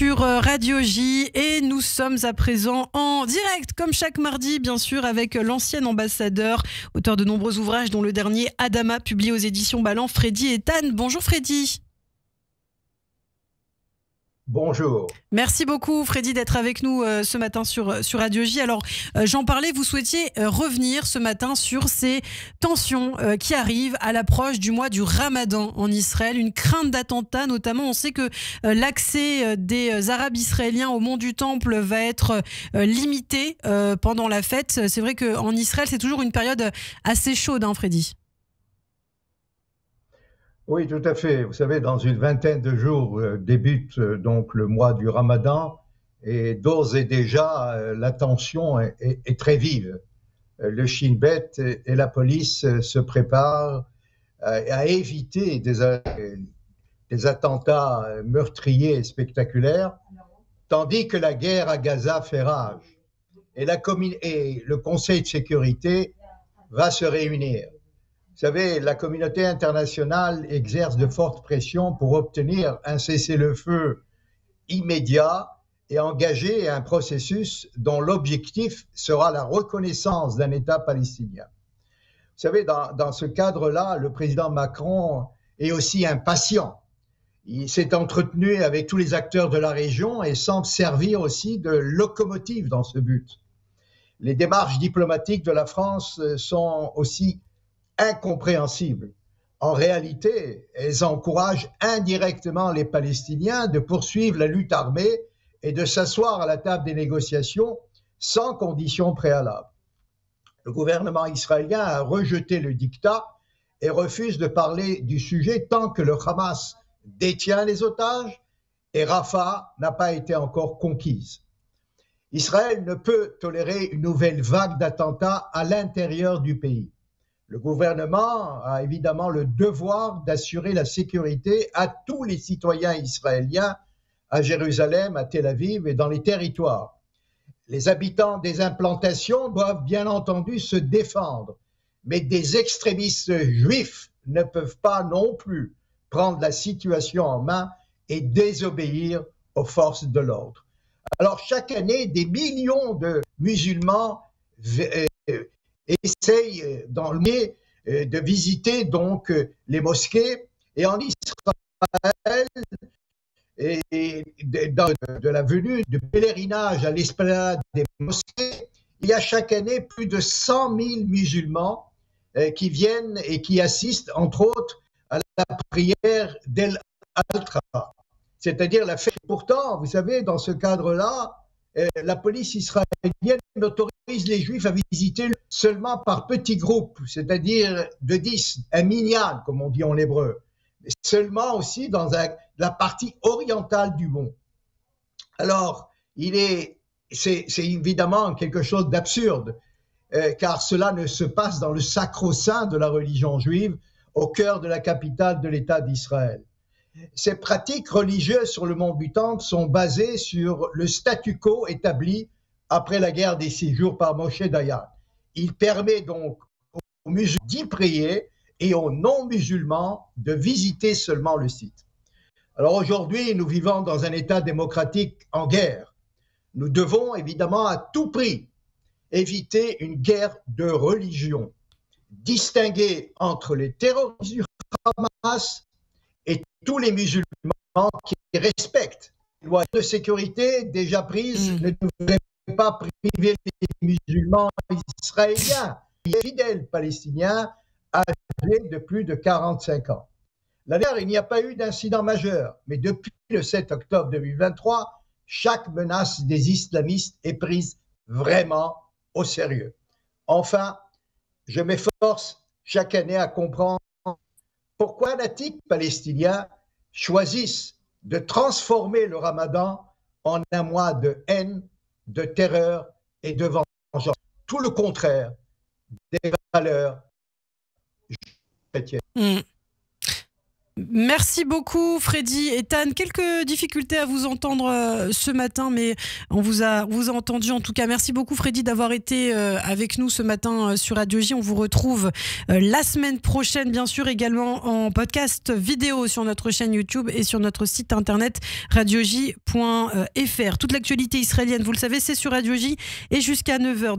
sur Radio J et nous sommes à présent en direct, comme chaque mardi, bien sûr, avec l'ancien ambassadeur, auteur de nombreux ouvrages, dont le dernier Adama, publié aux éditions Ballant, Freddy Ethan. Bonjour Freddy. Bonjour. Merci beaucoup Freddy d'être avec nous ce matin sur Radio J. Alors j'en parlais, vous souhaitiez revenir ce matin sur ces tensions qui arrivent à l'approche du mois du Ramadan en Israël, une crainte d'attentat notamment. On sait que l'accès des Arabes israéliens au mont du Temple va être limité pendant la fête. C'est vrai qu'en Israël c'est toujours une période assez chaude, hein, Freddy. Oui, tout à fait. Vous savez, dans une vingtaine de jours débute donc le mois du Ramadan et d'ores et déjà la tension est très vive. Le Shin Bet et la police se préparent à éviter des attentats meurtriers et spectaculaires, tandis que la guerre à Gaza fait rage. Et le Conseil de sécurité va se réunir. Vous savez, la communauté internationale exerce de fortes pressions pour obtenir un cessez-le-feu immédiat et engager un processus dont l'objectif sera la reconnaissance d'un État palestinien. Vous savez, dans ce cadre-là, le président Macron est aussi impatient. Il s'est entretenu avec tous les acteurs de la région et semble servir aussi de locomotive dans ce but. Les démarches diplomatiques de la France sont aussi incompréhensibles. En réalité, elles encouragent indirectement les Palestiniens de poursuivre la lutte armée et de s'asseoir à la table des négociations sans conditions préalables. Le gouvernement israélien a rejeté le diktat et refuse de parler du sujet tant que le Hamas détient les otages et Rafah n'a pas été encore conquise. Israël ne peut tolérer une nouvelle vague d'attentats à l'intérieur du pays. Le gouvernement a évidemment le devoir d'assurer la sécurité à tous les citoyens israéliens à Jérusalem, à Tel Aviv et dans les territoires. Les habitants des implantations doivent bien entendu se défendre, mais des extrémistes juifs ne peuvent pas non plus prendre la situation en main et désobéir aux forces de l'ordre. Alors chaque année, des millions de musulmans essayent de visiter donc les mosquées et en Israël et de la venue de pèlerinage à l'esplanade des mosquées, il y a chaque année plus de 100 000 musulmans qui viennent et qui assistent entre autres à la prière d'El-Altra, c'est-à-dire la fête. Pourtant, vous savez, dans ce cadre-là, la police israélienne autorise les Juifs à visiter seulement par petits groupes, c'est-à-dire de 10, un minyan, comme on dit en hébreu, mais seulement aussi dans la partie orientale du mont. Alors, c'est évidemment quelque chose d'absurde, car cela ne se passe dans le sacro-saint de la religion juive, au cœur de la capitale de l'État d'Israël. Ces pratiques religieuses sur le mont du Temple sont basées sur le statu quo établi après la guerre des 6 jours par Moshe Dayan. Il permet donc aux musulmans d'y prier et aux non-musulmans de visiter seulement le site. Alors aujourd'hui, nous vivons dans un État démocratique en guerre. Nous devons évidemment à tout prix éviter une guerre de religion, distinguer entre les terroristes du Hamas et tous les musulmans qui respectent les lois de sécurité déjà prises ne devraient pas priver les musulmans israéliens, les fidèles palestiniens âgés de plus de 45 ans. L'année dernière, il n'y a pas eu d'incident majeur, mais depuis le 7 octobre 2023, chaque menace des islamistes est prise vraiment au sérieux. Enfin, je m'efforce chaque année à comprendre pourquoi les fanatiques palestiniens choisissent de transformer le Ramadan en un mois de haine, de terreur et de vengeance. Tout le contraire des valeurs chrétiennes. Merci beaucoup Freddy et Tan. Quelques difficultés à vous entendre ce matin, mais on vous a entendu en tout cas. Merci beaucoup Freddy d'avoir été avec nous ce matin sur Radio J. On vous retrouve la semaine prochaine, bien sûr, également en podcast vidéo sur notre chaîne YouTube et sur notre site internet radioj.fr. Toute l'actualité israélienne, vous le savez, c'est sur Radio J et jusqu'à 9h.